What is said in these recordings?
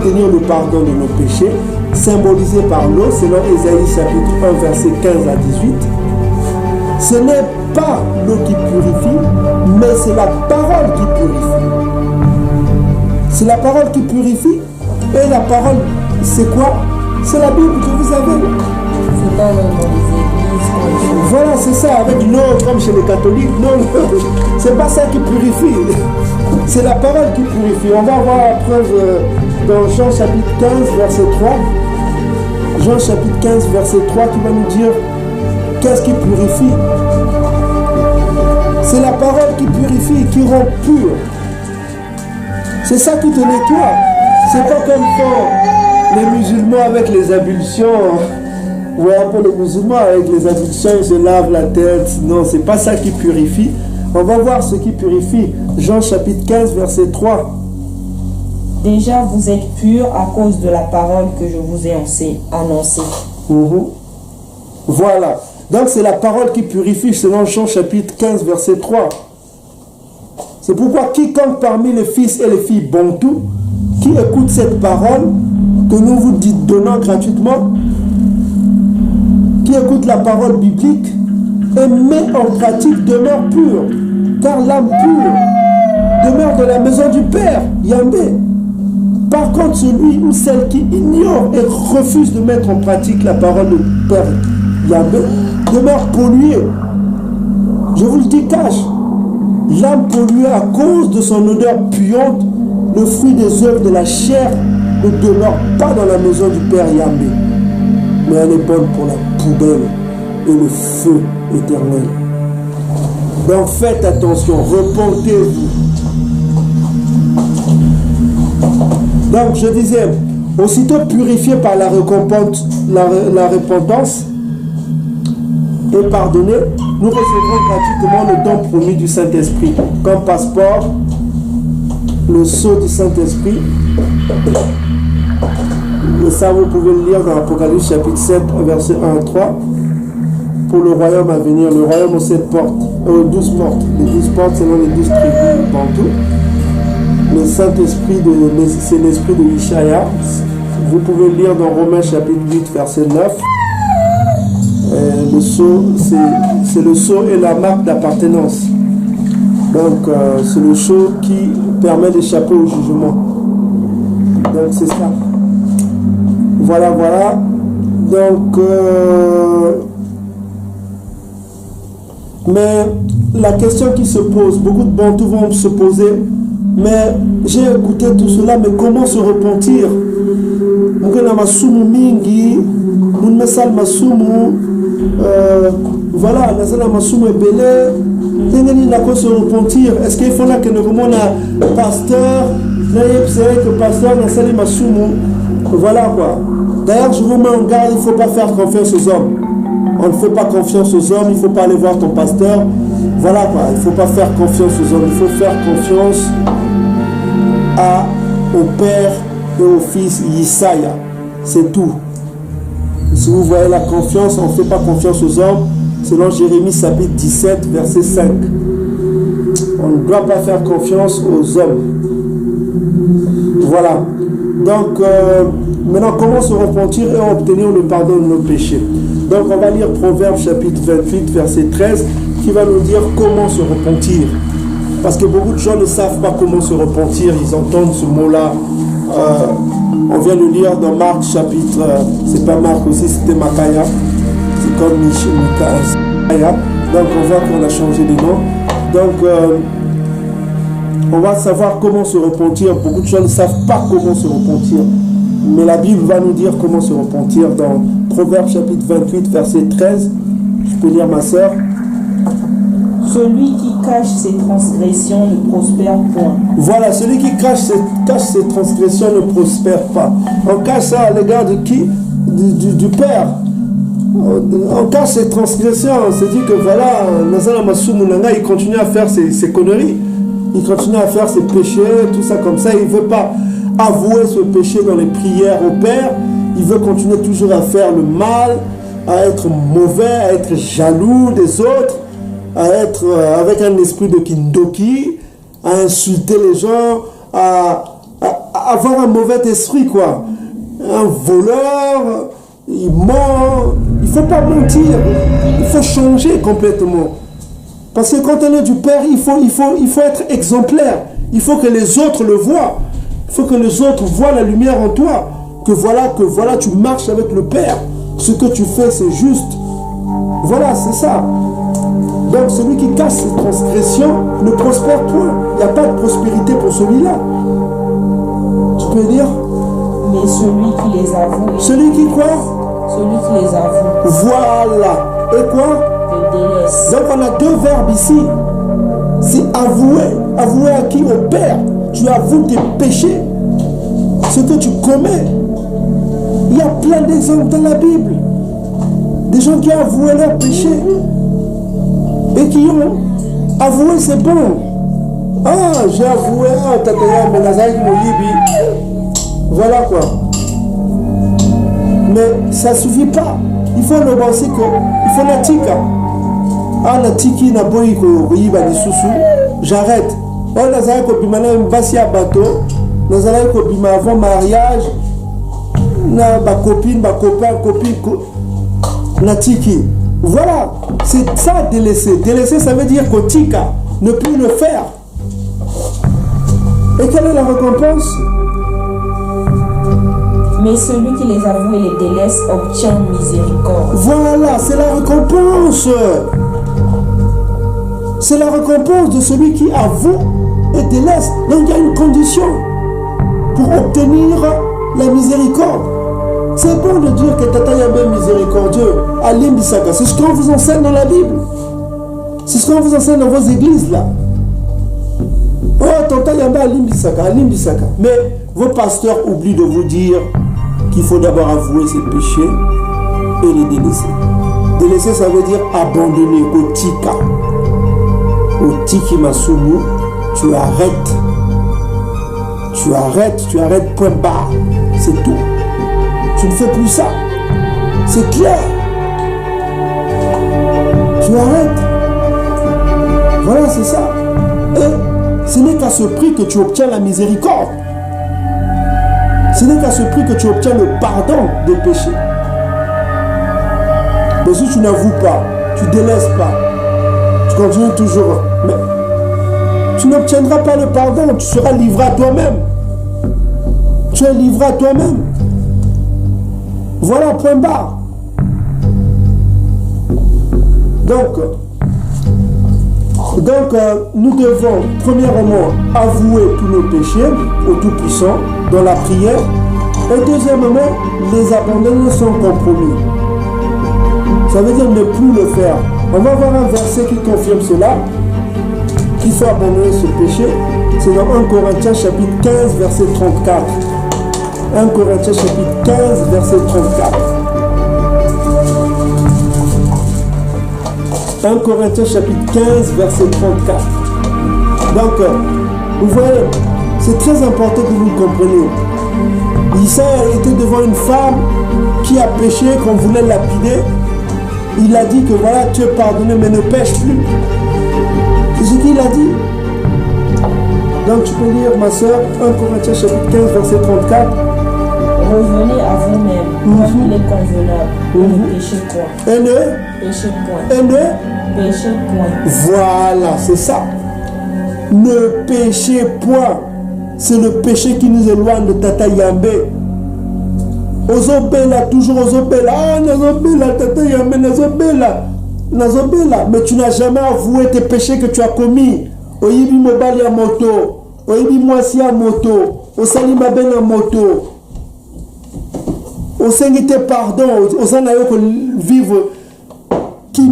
obtenir le pardon de nos péchés, symbolisé par l'eau, selon Ésaïe chapitre 1, verset 15 à 18. Ce n'est pas l'eau qui purifie, mais c'est la parole qui purifie. C'est la parole qui purifie. Et la parole, c'est quoi? C'est la Bible que vous avez. C'est pas dans les églises. Voilà, c'est ça, avec l'eau comme chez les catholiques. Non, c'est pas ça qui purifie. C'est la parole qui purifie. On va voir la preuve dans Jean chapitre 15, verset 3. Jean chapitre 15, verset 3, qui va nous dire qu'est-ce qui purifie. C'est la parole qui purifie, qui rend pur. C'est ça qui te nettoie. C'est pas comme quand les musulmans avec les ablutions, ou un peu les musulmans avec les ablutions, ils se lavent la tête. Non, c'est pas ça qui purifie. On va voir ce qui purifie. Jean chapitre 15, verset 3. Déjà, vous êtes purs à cause de la parole que je vous ai annoncée. Voilà. Donc c'est la parole qui purifie selon Jean chapitre 15, verset 3. C'est pourquoi quiconque parmi les fils et les filles bantou, qui écoute cette parole que nous vous donnons gratuitement, qui écoute la parole biblique et met en pratique demeure pure, car l'âme pure demeure de la maison du Père, Yahvé. Par contre, celui ou celle qui ignore et refuse de mettre en pratique la parole du Père, Yahvé, demeure pollué. Je vous le dis cache. L'âme polluée à cause de son odeur puante, le fruit des œuvres de la chair ne demeure pas dans la maison du Père Yahvé, mais elle est bonne pour la poubelle et le feu éternel. Donc faites attention, repentez-vous. Donc je disais, aussitôt purifié par la repentance et pardonné, nous recevrons gratuitement le don promis du Saint-Esprit comme passeport, le sceau du Saint-Esprit. Et ça, vous pouvez le lire dans Apocalypse chapitre 7, verset 1 à 3. Pour le royaume à venir, le royaume aux 7 portes, aux 12 portes. Les 12 portes selon les 12 tribus bantou. Le Saint-Esprit, c'est l'esprit de Ishaïa. Vous pouvez le lire dans Romains chapitre 8, verset 9. Le sceau, c'est le sceau et la marque d'appartenance. Donc, c'est le sceau qui permet d'échapper au jugement. Donc, c'est ça. Voilà, voilà. Donc, mais la question qui se pose, beaucoup de bantous vont se poser, mais j'ai écouté tout cela, mais comment se repentir? Voilà, se repentir. Est-ce qu'il faut là que nous un pasteur, voilà quoi. D'ailleurs, je vous mets en garde, il ne faut pas faire confiance aux hommes. On ne fait pas confiance aux hommes, il ne faut pas aller voir ton pasteur. Voilà quoi, il ne faut pas faire confiance aux hommes, il faut faire confiance au Père et au Fils Yesaya. C'est tout. Si vous voyez la confiance, on ne fait pas confiance aux hommes, selon Jérémie chapitre 17, verset 5. On ne doit pas faire confiance aux hommes. Voilà. Donc, maintenant, comment se repentir et obtenir le pardon de nos péchés? Donc, on va lire Proverbes chapitre 28, verset 13, qui va nous dire comment se repentir. Parce que beaucoup de gens ne savent pas comment se repentir. Ils entendent ce mot-là. On vient de lire dans Marc chapitre, c'est pas Marc aussi, c'était Makaya. C'est comme Mikaya. Donc on voit qu'on a changé de nom. Donc on va savoir comment se repentir. Beaucoup de gens ne savent pas comment se repentir. Mais la Bible va nous dire comment se repentir dans Proverbes chapitre 28, verset 13. Je peux lire ma soeur. Celui qui cache ses transgressions ne prospère point. Voilà, celui qui cache ses transgressions ne prospère pas. On cache ça à l'égard de qui? Du Père. On cache ses transgressions. On se dit que voilà, il continue à faire ses conneries. Il continue à faire ses péchés, tout ça comme ça. Il ne veut pas avouer ce péché dans les prières au Père. Il veut continuer toujours à faire le mal, à être mauvais, à être jaloux des autres, à être avec un esprit de kindoki, à insulter les gens, à avoir un mauvais esprit, quoi. Un voleur, il ment. Il ne faut pas mentir. Il faut changer complètement. Parce que quand on est du Père, il faut être exemplaire. Il faut que les autres le voient. Il faut que les autres voient la lumière en toi. Que voilà, tu marches avec le Père. Ce que tu fais, c'est juste. Voilà, c'est ça. Donc celui qui cache ses transgressions ne prospère point. Il n'y a pas de prospérité pour celui-là. Tu peux dire? Mais celui qui les avoue. Celui qui quoi? Celui qui les avoue. Voilà. Et quoi? Le délaisse. Donc on a deux verbes ici. C'est avouer. Avouer à qui? Au Père. Tu avoues tes péchés. Ce que tu commets. Il y a plein d'exemples dans la Bible. Des gens qui ont avoué leurs péchés. Et qui ont avoué, c'est bon. Ah, j'ai avoué, voilà quoi. Mais ça ne suffit pas. Il faut le penser que il faut la tika. Ah, la tiki n'a pas eu j'arrête. Oh, nazara ko bimana mbasi ya bateau. Nazara ko bima avant mariage. Na ba copine, ba copain, copine. La tiki. Voilà, c'est ça délaisser. Délaisser, ça veut dire kotika, ne plus le faire. Et quelle est la récompense? Mais celui qui les avoue et les délaisse obtient miséricorde. Voilà, c'est la récompense. C'est la récompense de celui qui avoue et délaisse. Donc il y a une condition pour obtenir la miséricorde. C'est bon de dire que Tata Yambé est miséricordieux. Alim Bissaka. C'est ce qu'on vous enseigne dans la Bible. C'est ce qu'on vous enseigne dans vos églises là. Oh, Tata Yambé Alim Bissaka, Alim Bissaka. Mais vos pasteurs oublient de vous dire qu'il faut d'abord avouer ses péchés et les délaisser. Délaisser, ça veut dire abandonner. Otika. Otiki Masumu, tu arrêtes. Tu arrêtes, point barre. C'est tout. Tu ne fais plus ça. C'est clair. Tu arrêtes. Voilà, c'est ça. Et ce n'est qu'à ce prix que tu obtiens la miséricorde. Ce n'est qu'à ce prix que tu obtiens le pardon des péchés. Mais si tu n'avoues pas, tu ne délaisses pas, tu continues toujours, mais tu n'obtiendras pas le pardon, tu seras livré à toi-même. Tu es livré à toi-même. Voilà, point barre. Donc, nous devons premièrement avouer tous nos péchés au Tout-Puissant dans la prière et deuxièmement les abandonner sans compromis. Ça veut dire ne plus le faire. On va voir un verset qui confirme cela, qu'il faut abandonner ce péché. C'est dans 1 Corinthiens chapitre 15 verset 34. 1 Corinthiens chapitre 15 verset 34. 1 Corinthiens chapitre 15 verset 34. Donc, vous voyez, c'est très important que vous le compreniez. Isaïe était devant une femme qui a péché, qu'on voulait lapider. Il a dit que voilà, tu es pardonné, mais ne pêche plus. C'est ce qu'il a dit. Donc tu peux lire, ma soeur, 1 Corinthiens chapitre 15 verset 34. Revenez à vous-même, comme il est convenable. Ne péchez point. Et ne Péchez point. Et ne Péchez point. Voilà, c'est ça. Ne péchez point. C'est le péché qui nous éloigne de Tata Yambé. Ozobela, toujours Ozobela. Ah, Nazobela, Tata Yambé, Nazobela. Nazobela. Mais tu n'as jamais avoué tes péchés que tu as commis. Oyibi mobali à moto. Oyibi mwasi à moto. Osali maben à moto. Osengite pardon. Osanayo que vivre. Tu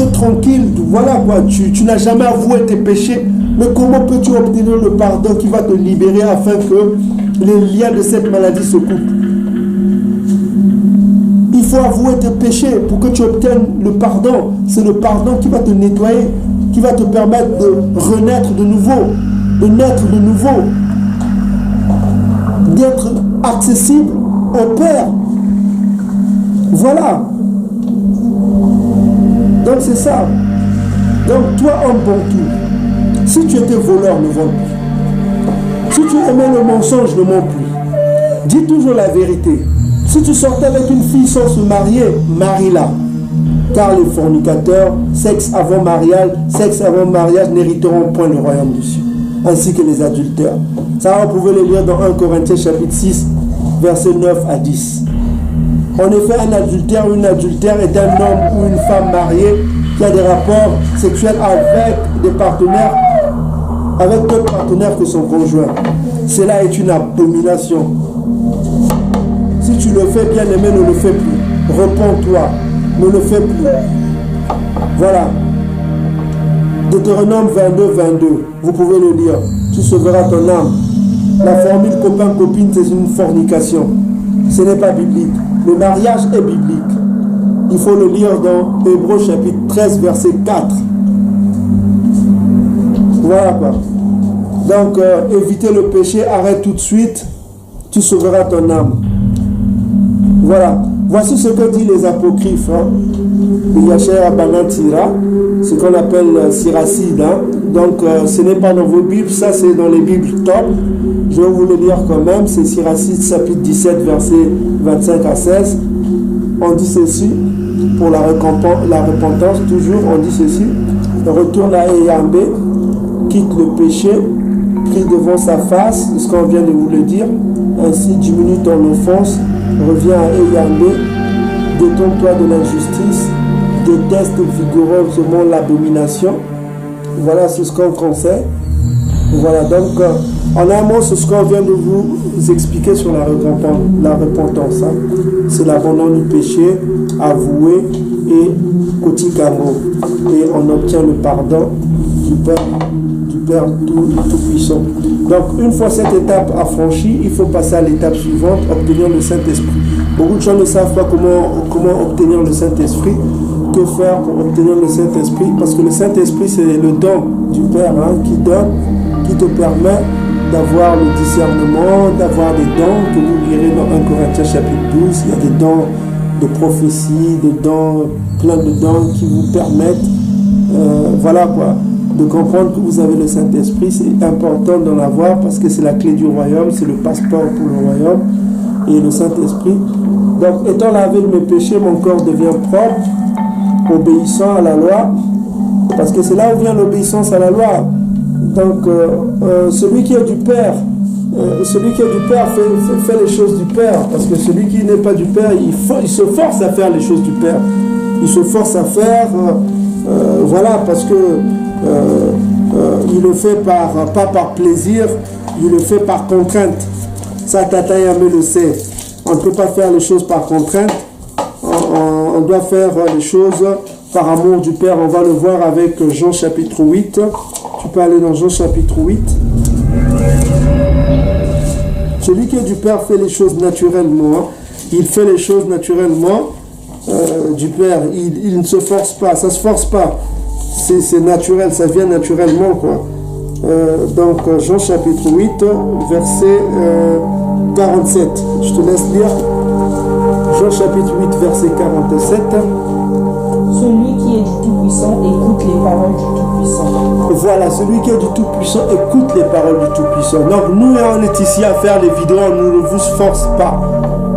es tranquille. Voilà quoi. Tu n'as jamais avoué tes péchés. Mais comment peux-tu obtenir le pardon qui va te libérer afin que les liens de cette maladie se coupent? Il faut avouer tes péchés pour que tu obtiennes le pardon. C'est le pardon qui va te nettoyer, qui va te permettre de renaître de nouveau, de naître de nouveau, d'être accessible au Père. Voilà. Donc c'est ça. Donc toi, homme bon tout, si tu étais voleur, ne vole plus. Si tu aimais le mensonge, ne mens plus. Dis toujours la vérité. Si tu sortais avec une fille sans se marier, marie-la. Car les fornicateurs, sexe avant mariage n'hériteront point le royaume des cieux, ainsi que les adultères. Ça, vous pouvez le lire dans 1 Corinthiens chapitre 6, versets 9 à 10. En effet, un adultère ou une adultère est un homme ou une femme mariée qui a des rapports sexuels avec d'autres partenaires que son conjoint. Cela est une abomination. Si tu le fais, bien aimé, ne le fais plus. Repends-toi, ne le fais plus. Voilà. Deutéronome 22, 22. Vous pouvez le lire. Tu sauveras ton âme. La formule copain-copine, c'est une fornication. Ce n'est pas biblique. Le mariage est biblique. Il faut le lire dans Hébreux chapitre 13, verset 4. Voilà quoi. Donc, éviter le péché, arrête tout de suite. Tu sauveras ton âme. Voilà. Voici ce que disent les apocryphes. Yacher Abanatira, ce qu'on appelle Siracide. Donc, ce n'est pas dans vos Bibles, ça c'est dans les Bibles top. Je vais vous le lire quand même. C'est Siracide, chapitre 17, verset 25 à 16. On dit ceci, pour la repentance, toujours, on dit ceci. Retourne à Eyambé, quitte le péché, prie devant sa face, c'est ce qu'on vient de vous le dire. Ainsi diminue ton offense, reviens à Eyambé, détourne-toi de l'injustice, déteste vigoureusement l'abomination. Voilà, c'est ce qu'on conseille. Voilà, donc, en un mot, c'est ce qu'on vient de vous expliquer sur la repentance. C'est l'abandon du péché, avoué et quotidiennement. Et on obtient le pardon du Père Tout-Puissant. Donc, une fois cette étape affranchie, il faut passer à l'étape suivante, obtenir le Saint-Esprit. Beaucoup de gens ne savent pas comment obtenir le Saint-Esprit. Que faire pour obtenir le Saint-Esprit? Parce que le Saint-Esprit, c'est le don du Père qui te permet d'avoir le discernement, d'avoir des dons que vous lirez dans 1 Corinthiens chapitre 12. Il y a des dons de prophétie, des dons, plein de dons qui vous permettent, voilà quoi, de comprendre que vous avez le Saint-Esprit. C'est important d'en avoir parce que c'est la clé du royaume, c'est le passeport pour le royaume et le Saint-Esprit. Donc, étant lavé de mes péchés, mon corps devient propre, obéissant à la loi, parce que c'est là où vient l'obéissance à la loi. Donc, celui qui est du Père, fait les choses du Père, parce que celui qui n'est pas du Père, il se force à faire les choses du Père. Il se force à faire, voilà, parce que il le fait pas par plaisir, il le fait par contrainte. Ça, Tata Yamé le sait. On ne peut pas faire les choses par contrainte. On doit faire les choses par amour du Père. On va le voir avec Jean chapitre 8. Tu peux aller dans Jean chapitre 8. Celui qui est du Père fait les choses naturellement. Il fait les choses naturellement du Père. Il ne se force pas. Ça ne se force pas. C'est naturel. Ça vient naturellement, quoi. Donc, Jean chapitre 8, verset 47. Je te laisse lire. Jean chapitre 8, verset 47. Celui qui est du Tout-Puissant écoute les paroles du Tout-Puissant. Voilà, celui qui est du Tout-Puissant écoute les paroles du Tout-Puissant. Donc nous, on est ici à faire les vidéos, on ne vous force pas.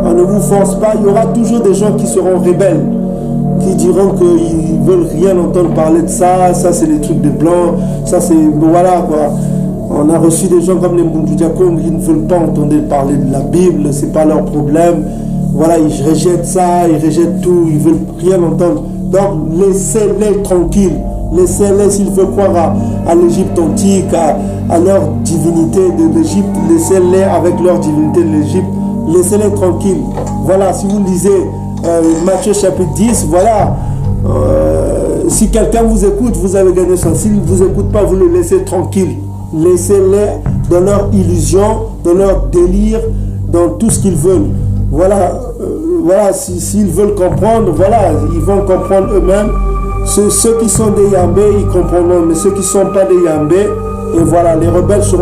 On ne vous force pas. Il y aura toujours des gens qui seront rebelles, qui diront qu'ils ne veulent rien entendre parler de ça. Ça, c'est des trucs de blanc. Ça, c'est... Voilà, quoi. On a reçu des gens comme les Mbundudiakong qui ne veulent pas entendre parler de la Bible. C'est pas leur problème. Voilà, ils rejettent ça, ils rejettent tout. Ils ne veulent rien entendre. Donc, laissez-les tranquilles. Laissez-les, s'ils veulent croire à l'Égypte antique, à leur divinité de l'Égypte, laissez-les avec leur divinité de l'Égypte. Laissez-les tranquilles. Voilà, si vous lisez Matthieu chapitre 10, voilà. Si quelqu'un vous écoute, vous avez gagné ça. S'il ne vous écoute pas, vous les laissez tranquilles. Laissez-les dans leur illusion, dans leur délire, dans tout ce qu'ils veulent. Voilà, voilà, s'ils veulent comprendre, voilà, ils vont comprendre eux-mêmes. Ceux qui sont des Yambés, ils comprendront, mais ceux qui ne sont pas des Yambés, et voilà, les rebelles seront